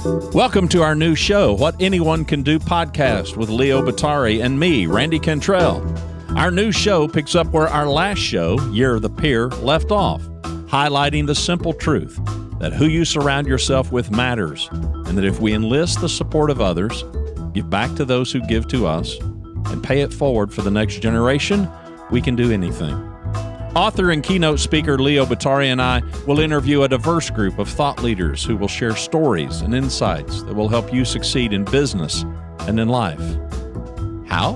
Welcome to our new show, What Anyone Can Do podcast with Leo Batari and me, Randy Cantrell. Our new show picks up where our last show, Year of the Peer, left off, highlighting the simple truth that who you surround yourself with matters, and that if we enlist the support of others, give back to those who give to us, and pay it forward for the next generation, we can do anything. Author and keynote speaker Leo Batari and I will interview a diverse group of thought leaders who will share stories and insights that will help you succeed in business and in life. How?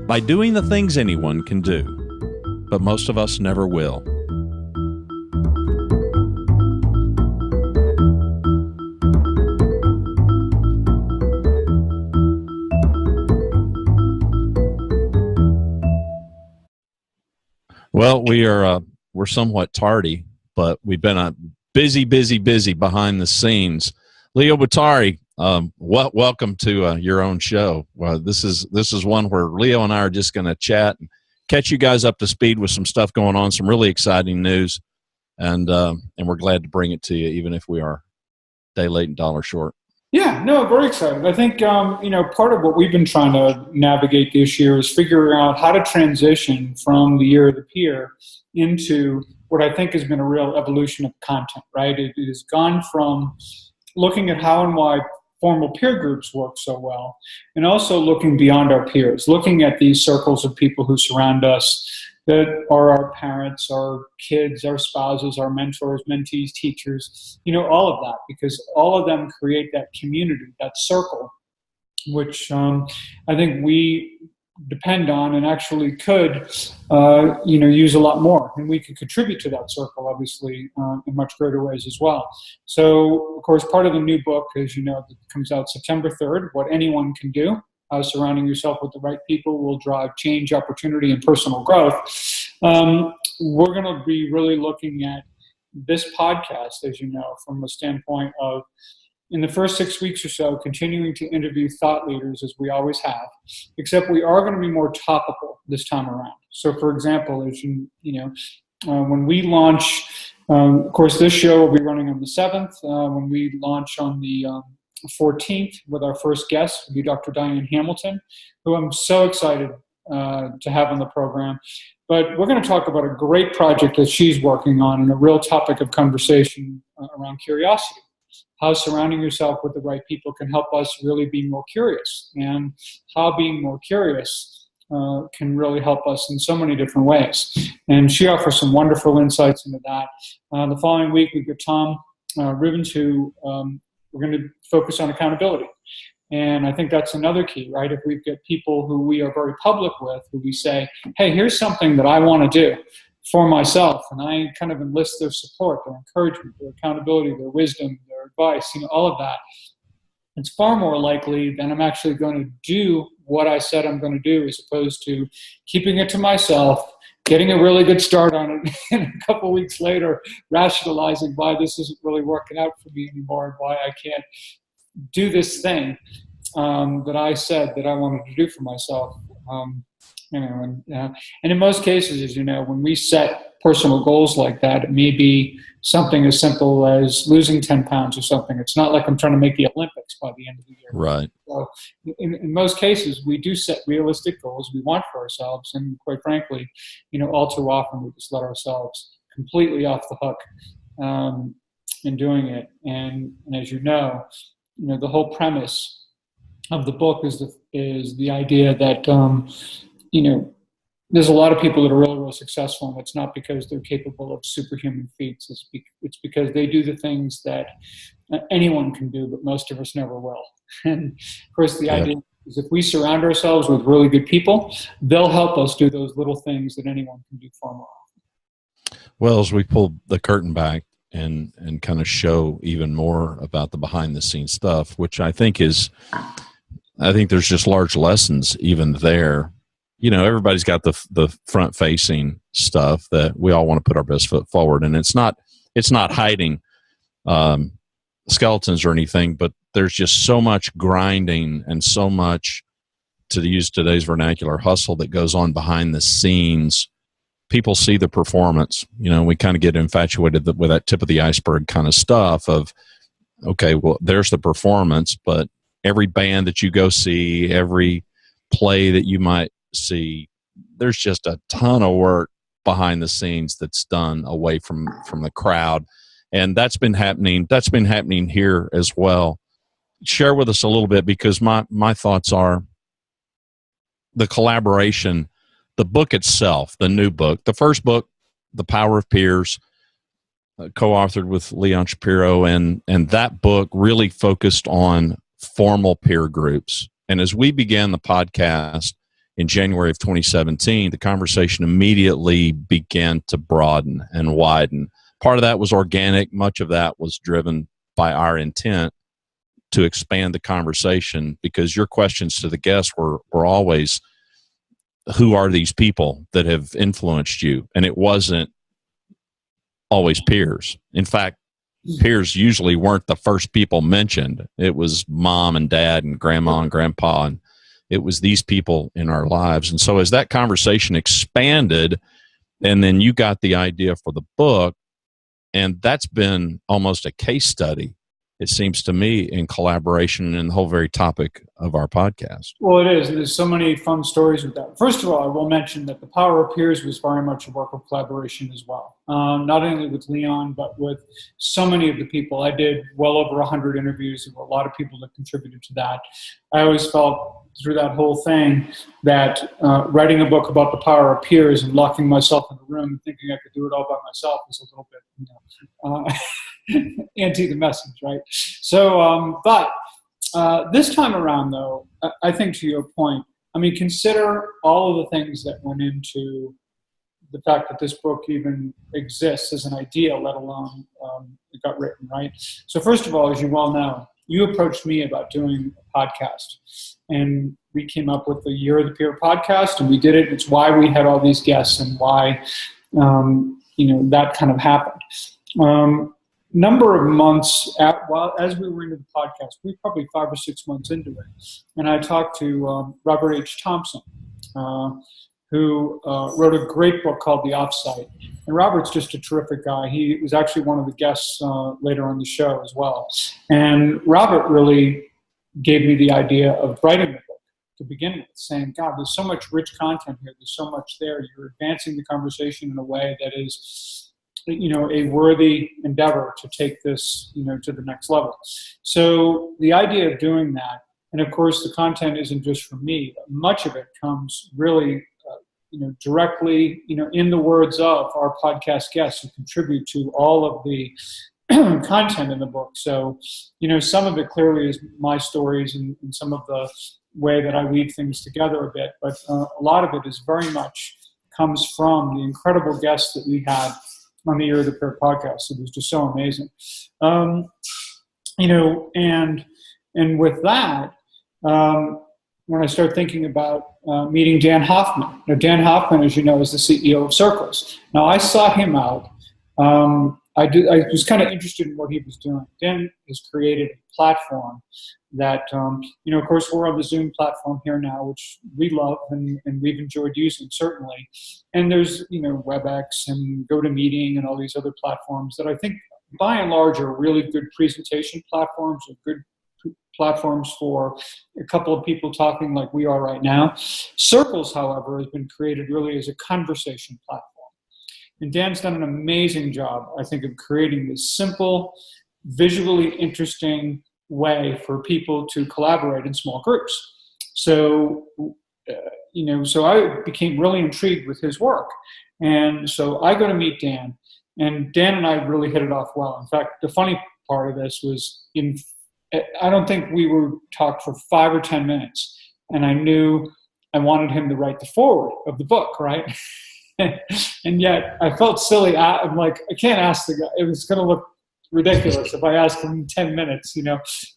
By doing the things anyone can do, but most of us never will. Well, we're somewhat tardy, but we've been busy behind the scenes. Leo Batari, welcome to your own show. Well, this is one where Leo and I are just going to chat and catch you guys up to speed with some stuff going on, some really exciting news, and we're glad to bring it to you, even if we are a day late and dollar short. Yeah, no, very excited. I think, part of what we've been trying to navigate this year is figuring out how to transition from the Year of the Peer into what I think has been a real evolution of content, right? It has gone from looking at how and why formal peer groups work so well, and also looking beyond our peers, looking at these circles of people who surround us that are our parents, our kids, our spouses, our mentors, mentees, teachers, all of that, because all of them create that community, that circle, which I think we depend on and actually could, use a lot more. And we could contribute to that circle, obviously, in much greater ways as well. So, of course, part of the new book, as you know, that comes out September 3rd, What Anyone Can Do. Surrounding yourself with the right people will drive change, opportunity, and personal growth. We're going to be really looking at this podcast, as you know, from a standpoint of, in the first 6 weeks or so, continuing to interview thought leaders as we always have, except we are going to be more topical this time around. So, for example, as when we launch, of course, this show will be running on the 7th. When we launch on the 14th with our first guest, will be Dr. Diane Hamilton, who I'm so excited to have on the program. But we're going to talk about a great project that she's working on and a real topic of conversation around curiosity. How surrounding yourself with the right people can help us really be more curious, and how being more curious can really help us in so many different ways. And she offers some wonderful insights into that. The following week, we've got Tom Rivens, who we're going to focus on accountability. And I think that's another key, right? If we've got people who we are very public with, who we say, hey, here's something that I want to do for myself, and I kind of enlist their support, their encouragement, their accountability, their wisdom, their advice, all of that, it's far more likely that I'm actually going to do what I said I'm going to do, as opposed to keeping it to myself, getting a really good start on it, and a couple of weeks later rationalizing why this isn't really working out for me anymore, and why I can't do this thing that I said that I wanted to do for myself. And in most cases, as you know, when we set personal goals like that, it may be something as simple as losing 10 pounds or something. It's not like I'm trying to make the Olympics by the end of the year. Right. So in most cases, we do set realistic goals we want for ourselves. And quite frankly, all too often we just let ourselves completely off the hook in doing it. And as you know, the whole premise of the book is the idea that, there's a lot of people that are really, really successful, and it's not because they're capable of superhuman feats. It's because they do the things that anyone can do, but most of us never will. And of course, the idea is if we surround ourselves with really good people, they'll help us do those little things that anyone can do far more often. Well, as we pull the curtain back and kind of show even more about the behind the scenes stuff, which I think there's just large lessons even there. Everybody's got the front facing stuff that we all want to put our best foot forward. And it's not hiding skeletons or anything, but there's just so much grinding and so much, to use today's vernacular, hustle that goes on behind the scenes. People see the performance. We kind of get infatuated with that tip of the iceberg kind of stuff of okay, well, there's the performance, but every band that you go see, every play that you might see, there's just a ton of work behind the scenes that's done away from the crowd. And that's been happening here as well. Share with us a little bit, because my thoughts are the collaboration, the book itself, the new book, the first book, The Power of Peers, co-authored with Leon Shapiro, and that book really focused on formal peer groups. And as we began the podcast in January of 2017, the conversation immediately began to broaden and widen. Part of that was organic. Much of that was driven by our intent to expand the conversation, because your questions to the guests were always, who are these people that have influenced you? And it wasn't always peers. In fact, peers usually weren't the first people mentioned. It was mom and dad and grandma and grandpa, and it was these people in our lives. And so as that conversation expanded, and then you got the idea for the book, and that's been almost a case study, it seems to me, in collaboration and the whole very topic of our podcast. Well, it is. There's so many fun stories with that. First of all, I will mention that The Power of Peers was very much a work of collaboration as well. Not only with Leon, but with so many of the people. I did well over 100 interviews. There were a lot of people that contributed to that. I always felt through that whole thing that writing a book about the power of peers and locking myself in a room and thinking I could do it all by myself was a little bit, anti the message, right? So, but this time around, though, I think to your point, I mean, consider all of the things that went into the fact that this book even exists as an idea, let alone it got written, right? So first of all, as you well know, you approached me about doing a podcast, and we came up with the Year of the Peer podcast, and we did it. It's why we had all these guests and why, that kind of happened. Number of months as we were into the podcast, we were probably 5 or 6 months into it, and I talked to Robert H. Thompson, who wrote a great book called The Offsite. And Robert's just a terrific guy. He was actually one of the guests later on the show as well. And Robert really gave me the idea of writing the book to begin with, saying, God, there's so much rich content here. There's so much there. You're advancing the conversation in a way that is, a worthy endeavor to take this, to the next level. So the idea of doing that, and of course the content isn't just from me. Much of it comes really directly, in the words of our podcast guests who contribute to all of the content in the book. So, some of it clearly is my stories and some of the way that I weave things together a bit, but a lot of it is very much comes from the incredible guests that we had on the Year of the Peer podcast. It was just so amazing. And with that, when I start thinking about meeting Dan Hoffman. Now, Dan Hoffman, as you know, is the CEO of Circles. Now, I sought him out. I was kind of interested in what he was doing. Dan has created a platform that, of course, we're on the Zoom platform here now, which we love and we've enjoyed using, certainly. And there's, WebEx and GoToMeeting and all these other platforms that I think, by and large, are really good presentation platforms, or good platforms for a couple of people talking like we are right now. Circles, however, has been created really as a conversation platform. And Dan's done an amazing job, I think, of creating this simple, visually interesting way for people to collaborate in small groups. So, so I became really intrigued with his work. And so I go to meet Dan, and Dan and I really hit it off well. In fact, the funny part of this was I don't think we were talked for 5 or 10 minutes, and I knew I wanted him to write the foreword of the book, right? And yet I felt silly. I'm like, I can't ask the guy. It was going to look ridiculous if I asked him in 10 minutes,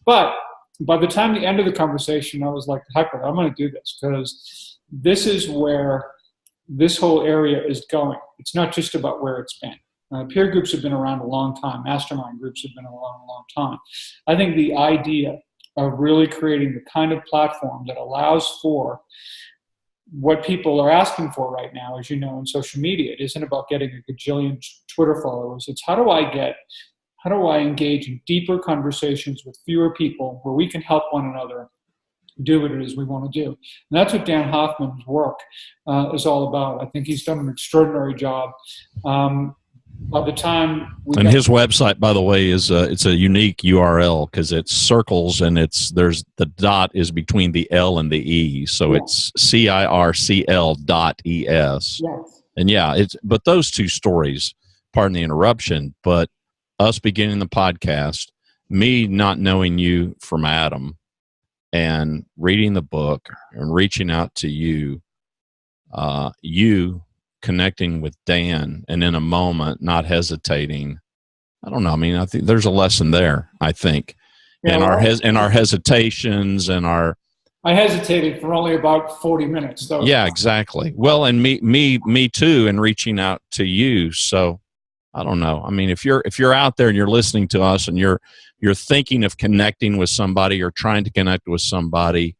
But by the time the end of the conversation, I was like, heck, I'm going to do this, because this is where this whole area is going. It's not just about where it's been. Peer groups have been around a long time. Mastermind groups have been around a long time. I think the idea of really creating the kind of platform that allows for what people are asking for right now, as you know, in social media, it isn't about getting a gajillion Twitter followers. It's how do I get how do I engage in deeper conversations with fewer people where we can help one another do what it is we want to do? And that's what Dan Hoffman's work is all about. I think he's done an extraordinary job. By the time and his website, by the way, is it's a unique URL because it's circles and there's the dot is between the L and the E, so it's CIRCL.ES. Yes. And but those two stories, pardon the interruption, but us beginning the podcast, me not knowing you from Adam, and reading the book and reaching out to you, you connecting with Dan, and in a moment not hesitating. I don't know. I mean, I think there's a lesson there. I think, and our hesitations and our. I hesitated for only about 40 minutes, though. Yeah, exactly. Well, and me too, in reaching out to you. So, I don't know. I mean, if you're out there and you're listening to us and you're thinking of connecting with somebody or trying to connect with somebody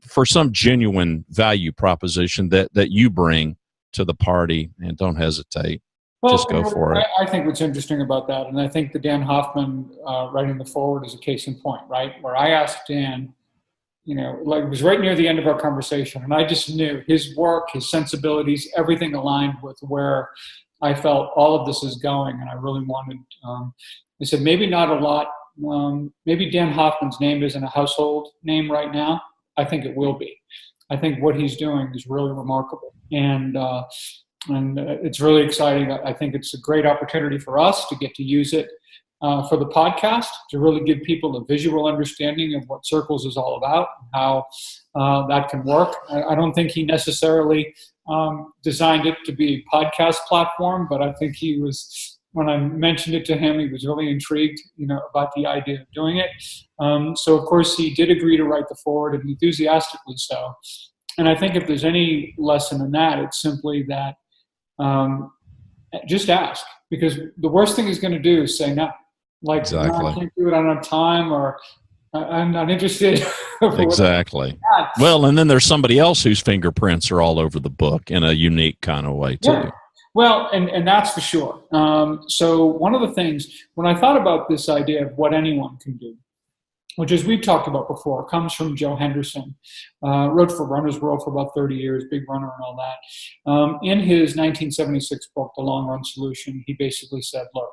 for some genuine value proposition that you bring to the party, and don't hesitate. Just go for it. I think what's interesting about that, and I think the Dan Hoffman writing the foreword is a case in point, right? Where I asked Dan, like it was right near the end of our conversation, and I just knew his work, his sensibilities, everything aligned with where I felt all of this is going, and I really wanted. I said maybe not a lot. Maybe Dan Hoffman's name isn't a household name right now. I think it will be. I think what he's doing is really remarkable, and it's really exciting. I think it's a great opportunity for us to get to use it for the podcast, to really give people a visual understanding of what Circles is all about, and how that can work. I don't think he necessarily designed it to be a podcast platform, but I think he was. When I mentioned it to him, he was really intrigued, about the idea of doing it. So, of course, he did agree to write the foreword, and enthusiastically so. And I think if there's any lesson in that, it's simply that just ask, because the worst thing he's going to do is say no. Like, exactly. No, I can't do it, I don't have time, or I'm not interested. Exactly. Well, and then there's somebody else whose fingerprints are all over the book in a unique kind of way, too. Yeah. Well, and that's for sure. So one of the things, when I thought about this idea of what anyone can do, which, as we've talked about before, comes from Joe Henderson, wrote for Runner's World for about 30 years, big runner and all that. In his 1976 book, The Long Run Solution, he basically said, look,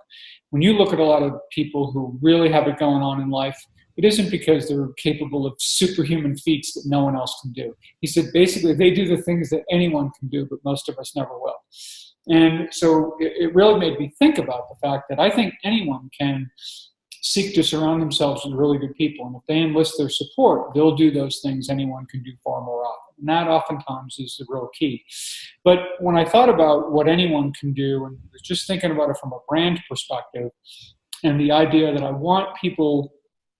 when you look at a lot of people who really have it going on in life, it isn't because they're capable of superhuman feats that no one else can do. He said, basically, they do the things that anyone can do, but most of us never will. And so it really made me think about the fact that I think anyone can seek to surround themselves with really good people. And if they enlist their support, they'll do those things anyone can do far more often. And that oftentimes is the real key. But when I thought about what anyone can do, and was just thinking about it from a brand perspective, and the idea that I want people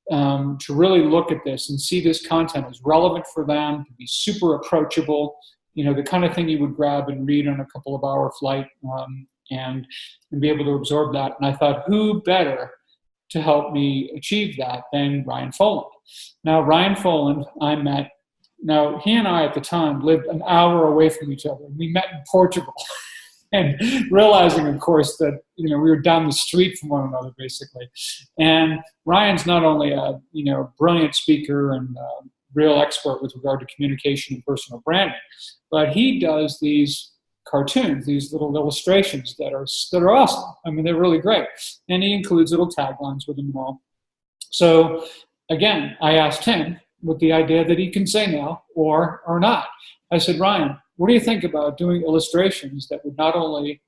to really look at this and see this content as relevant for them, to be super approachable, the kind of thing you would grab and read on a couple of hour flight, and be able to absorb that. And I thought, who better to help me achieve that than Ryan Foland? Now, Ryan Foland, I met. Now, he and I at the time lived an hour away from each other. We met in Portugal. And realizing, of course, that we were down the street from one another, basically. And Ryan's not only a brilliant speaker and real expert with regard to communication and personal branding, but he does these cartoons, these little illustrations that are awesome. I mean, they're really great. And he includes little taglines with them and all. So again, I asked him with the idea that he can say no or not. I said, Ryan, what do you think about doing illustrations that would not only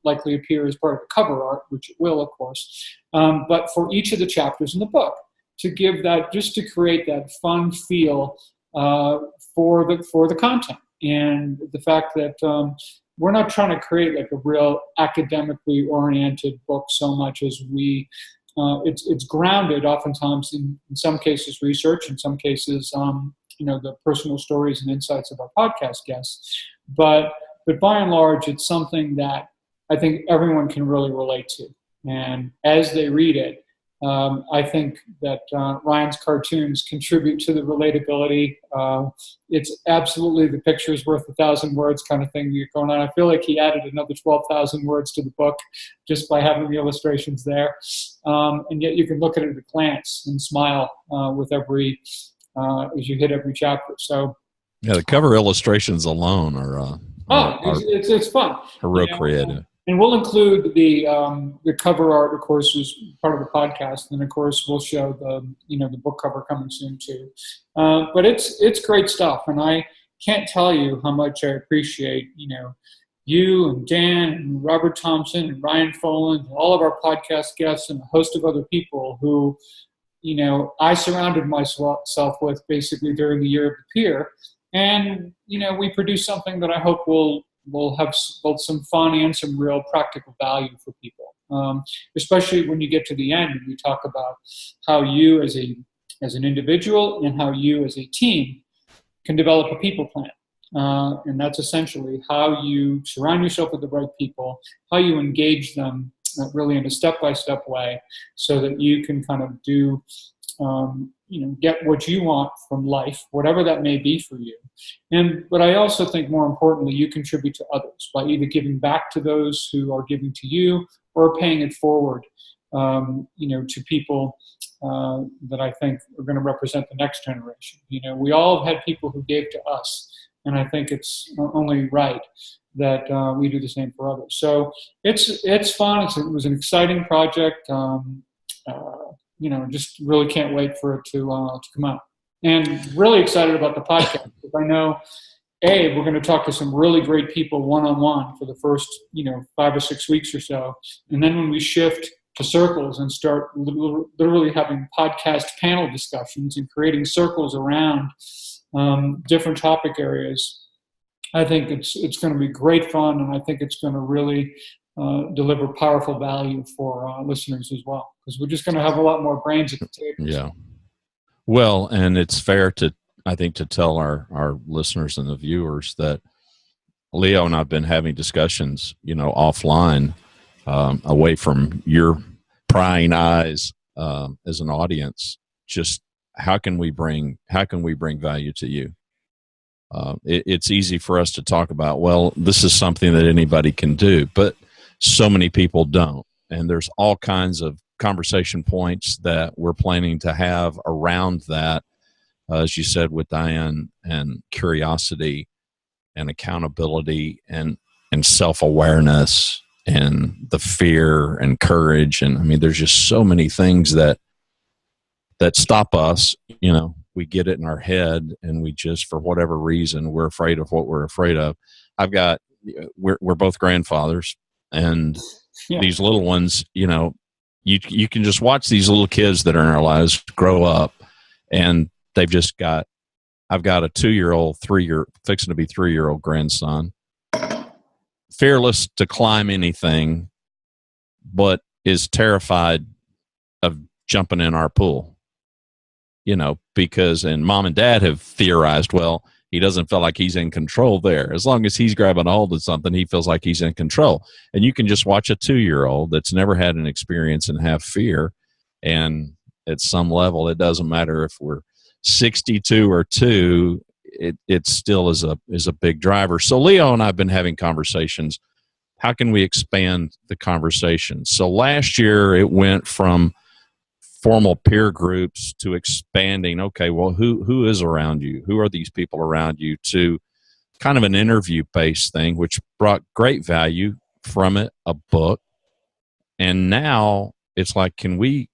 likely appear as part of the cover art, which it will, of course, but for each of the chapters in the book, to give that, just to create that fun feel for the content. And the fact that we're not trying to create like a real academically oriented book so much as it's grounded oftentimes in some cases research, in some cases the personal stories and insights of our podcast guests. But by and large, it's something that I think everyone can really relate to. And as they read it, I think that Ryan's cartoons contribute to the relatability. It's absolutely the picture's worth 1,000 words kind of thing going on. I feel like he added another 12,000 words to the book just by having the illustrations there. And yet you can look at it at a glance and smile with every as you hit every chapter. So yeah, the cover illustrations alone are it's fun. Are real creative. And we'll include the cover art, of course, as part of the podcast, and of course we'll show the book cover coming soon too. But it's great stuff, and I can't tell you how much I appreciate you and Dan and Robert Thompson and Ryan Foland and all of our podcast guests and a host of other people who I surrounded myself with basically during the year of the Peer, and we produce something that I hope will have both some fun and some real practical value for people, especially when you get to the end and we talk about how you as an individual and how you as a team can develop a people plan. And that's essentially how you surround yourself with the right people, how you engage them really in a step-by-step way so that you can kind of do get what you want from life, whatever that may be for you. But I also think more importantly, you contribute to others by either giving back to those who are giving to you or paying it forward, to people that I think are going to represent the next generation. We all have had people who gave to us, and I think it's only right that we do the same for others. So it's fun. It was an exciting project. Just really can't wait for it to come out. And really excited about the podcast because I know, we're going to talk to some really great people one-on-one for the first, 5 or 6 weeks or so. And then when we shift to circles and start literally having podcast panel discussions and creating circles around different topic areas, I think it's going to be great fun, and I think it's going to really deliver powerful value for listeners as well, because we're just going to have a lot more brains at the table. Yeah. Well, and it's fair to tell our listeners and the viewers that Leo and I have been having discussions, offline, away from your prying eyes as an audience. Just how can we bring value to you? It's easy for us to talk about, well, this is something that anybody can do, but so many people don't. And there's all kinds of conversation points that we're planning to have around that, as you said, with Diane, and curiosity and accountability and self-awareness and the fear and courage. And I mean, there's just so many things that stop us. We get it in our head and we just, for whatever reason, we're afraid of what we're afraid of. We're both grandfathers, and these little ones, you can just watch these little kids that are in our lives grow up, and they've just I've got a 2-year-old, fixing to be 3-year-old grandson, fearless to climb anything, but is terrified of jumping in our pool, because, and mom and dad have theorized, well, he doesn't feel like he's in control there. As long as he's grabbing a hold of something, he feels like he's in control. And you can just watch a 2-year-old that's never had an experience and have fear. And at some level, it doesn't matter if we're 62 or 2, it still is a big driver. So Leo and I have been having conversations. How can we expand the conversation? So last year it went from formal peer groups to expanding, okay, well, who is around you? Who are these people around you? To kind of an interview-based thing, which brought great value from it, a book. And now it's like, can we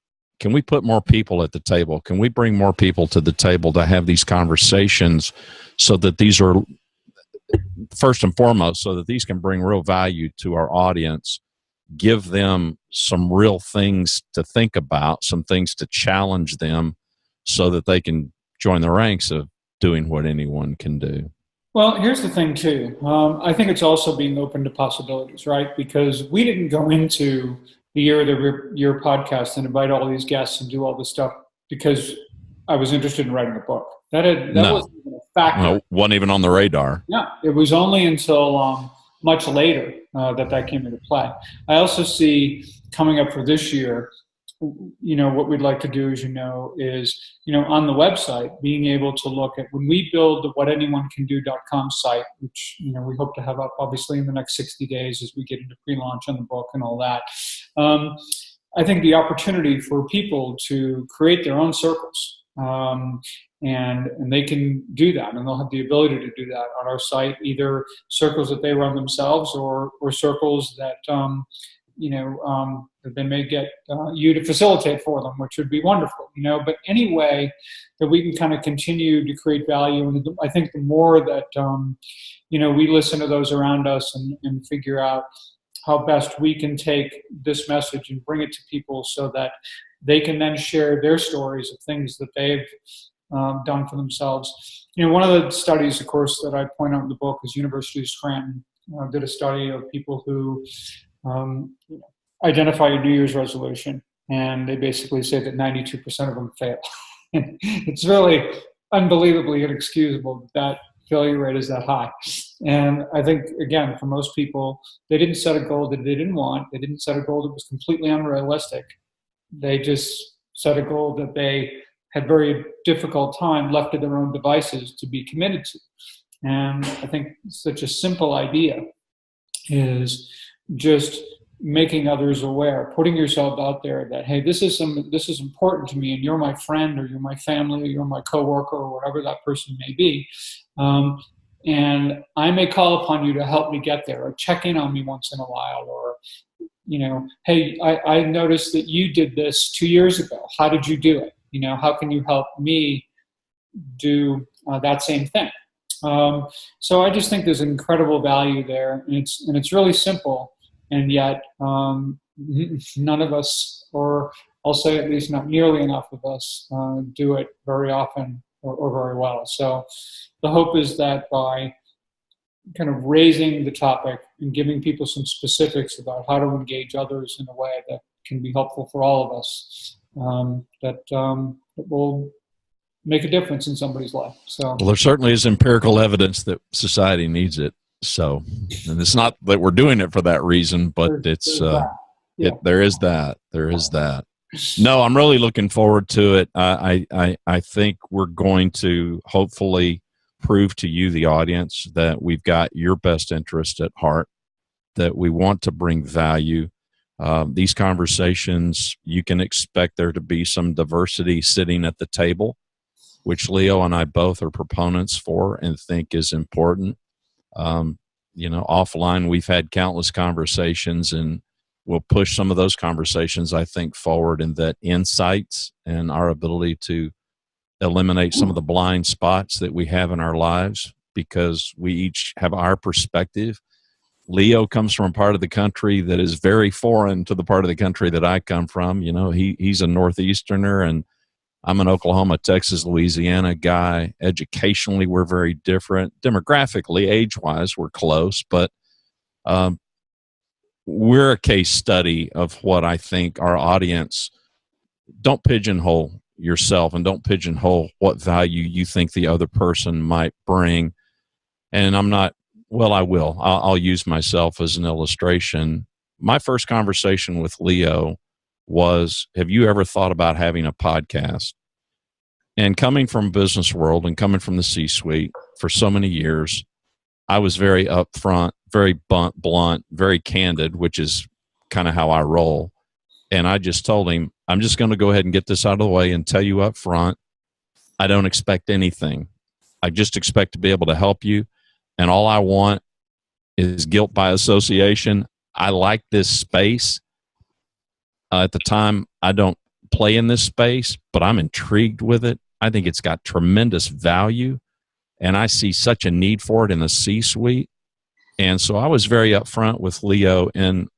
put more people at the table? Can we bring more people to the table to have these conversations so that these are, first and foremost, so that these can bring real value to our audience, give them some real things to think about, some things to challenge them so that they can join the ranks of doing what anyone can do? Well, here's the thing too. I think it's also being open to possibilities, right? Because we didn't go into the year of your podcast and invite all these guests and do all this stuff because I was interested in writing a book. That wasn't even a factor. No, wasn't even on the radar. Yeah, it was only until much later that came into play. I also see coming up for this year what we'd like to do, as is, on the website, being able to look at when we build the whatanyoneCanDo.com site, which, we hope to have up obviously in the next 60 days as we get into pre-launch on the book and all that. I think the opportunity for people to create their own circles, and they can do that, and they'll have the ability to do that on our site, either circles that they run themselves or circles that, that they may get you to facilitate for them, which would be wonderful, but any way that we can kind of continue to create value. And I think the more that, we listen to those around us and figure out how best we can take this message and bring it to people so that they can then share their stories of things that they've done for themselves. One of the studies, of course, that I point out in the book is University of Scranton did a study of people who identify a New Year's resolution, and they basically say that 92% of them fail. It's really unbelievably inexcusable that failure rate is that high. And I think, again, for most people, they didn't set a goal that they didn't want. They didn't set a goal that was completely unrealistic. They just set a goal that they had very difficult time left to their own devices to be committed to. And I think such a simple idea is just making others aware, putting yourself out there that, hey, this is important to me, and you're my friend, or you're my family, or you're my coworker, or whatever that person may be. And I may call upon you to help me get there, or check in on me once in a while, or, hey, I noticed that you did this 2 years ago. How did you do it? How can you help me do that same thing? So I just think there's incredible value there, and it's really simple, and yet none of us, or I'll say at least not nearly enough of us, do it very often or very well. So the hope is that by kind of raising the topic and giving people some specifics about how to engage others in a way that can be helpful for all of us, that will make a difference in somebody's life. So, well, there certainly is empirical evidence that society needs it. So, and it's not that we're doing it for that reason, but there is that. No, I'm really looking forward to it. I think we're going to hopefully prove to you, the audience, that we've got your best interest at heart, that we want to bring value. These conversations, you can expect there to be some diversity sitting at the table, which Leo and I both are proponents for and think is important. Offline, we've had countless conversations, and we'll push some of those conversations, I think, forward, in that insights and our ability to eliminate some of the blind spots that we have in our lives, because we each have our perspective. Leo comes from a part of the country that is very foreign to the part of the country that I come from. He's a Northeasterner, and I'm an Oklahoma, Texas, Louisiana guy. Educationally, we're very different. Demographically, age-wise, we're close, but we're a case study of what I think our audience, don't pigeonhole yourself and don't pigeonhole what value you think the other person might bring. And I'm not, well, I will. I'll use myself as an illustration. My first conversation with Leo was, have you ever thought about having a podcast? And coming from business world and coming from the C-suite for so many years, I was very upfront, very blunt, very candid, which is kind of how I roll. And I just told him, I'm just going to go ahead and get this out of the way and tell you up front, I don't expect anything. I just expect to be able to help you. And all I want is guilt by association. I like this space. At the time, I don't play in this space, but I'm intrigued with it. I think it's got tremendous value, and I see such a need for it in the C-suite. And so I was very upfront with Leo, and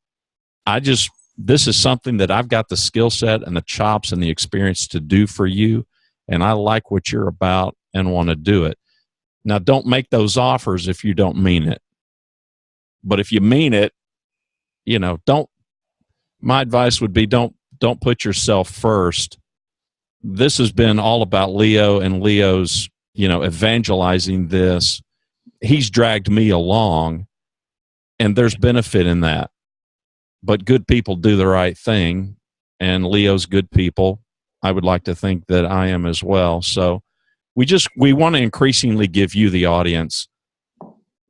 this is something that I've got the skill set and the chops and the experience to do for you, and I like what you're about and want to do it. Now, don't make those offers if you don't mean it. But if you mean it, my advice would be don't put yourself first. This has been all about Leo and Leo's, evangelizing this. He's dragged me along, and there's benefit in that. But good people do the right thing, and Leo's good people. I would like to think that I am as well. So we want to increasingly give you, the audience,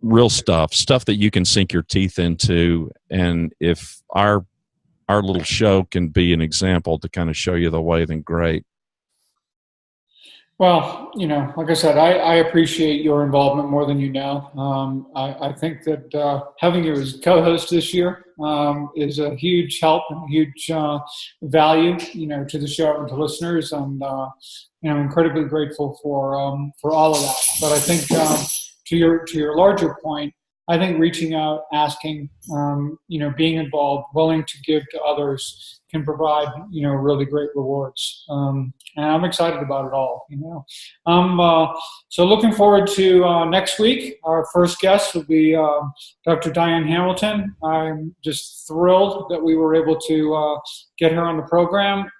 real stuff that you can sink your teeth into. And if our little show can be an example to kind of show you the way, then great. Well, like I said, I appreciate your involvement more than you know. I think that having you as co-host this year is a huge help and a huge value, to the show and to listeners. And I'm incredibly grateful for all of that. But I think to your larger point, I think reaching out, asking, being involved, willing to give to others can provide, really great rewards. And I'm excited about it all, So looking forward to next week. Our first guest will be Dr. Diane Hamilton. I'm just thrilled that we were able to get her on the program.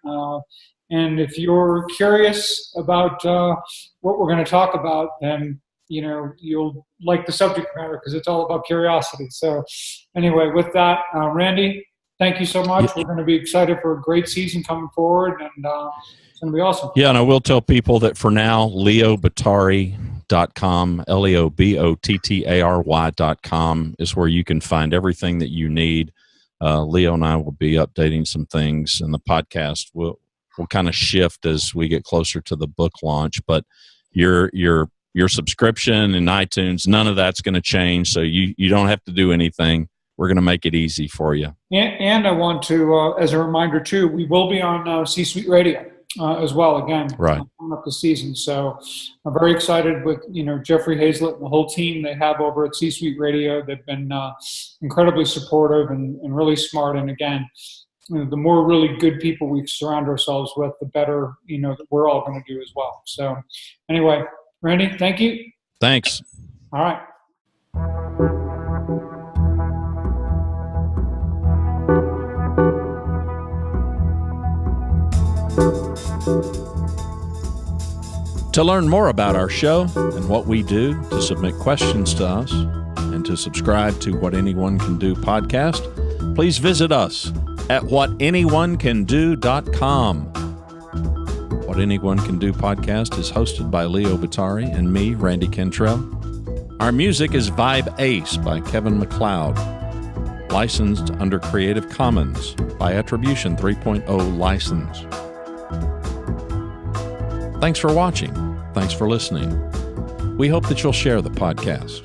And if you're curious about what we're going to talk about, then you'll like the subject matter because it's all about curiosity. So anyway, with that, Randy, thank you so much. We're going to be excited for a great season coming forward, and it's going to be awesome. Yeah, and I will tell people that for now, leobottary.com, LeoBottary.com is where you can find everything that you need. Leo and I will be updating some things, and the podcast will kind of shift as we get closer to the book launch. But your subscription in iTunes, none of that's going to change, so you don't have to do anything. We're going to make it easy for you. And I want to, as a reminder too, we will be on C-Suite Radio as well, again, right, coming up the season. So I'm very excited with, Jeffrey Hazlett and the whole team they have over at C-Suite Radio. They've been incredibly supportive and really smart. And again, the more really good people we surround ourselves with, the better, that we're all going to do as well. So anyway, Randy, thank you. Thanks. All right. To learn more about our show and what we do, to submit questions to us, and to subscribe to What Anyone Can Do podcast, please visit us at whatanyoneCanDo.com. What Anyone Can Do podcast is hosted by Leo Bottary and me, Randy Cantrell. Our music is Vibe Ace by Kevin MacLeod, licensed under Creative Commons by Attribution 3.0 license. Thanks for watching. Thanks for listening. We hope that you'll share the podcast.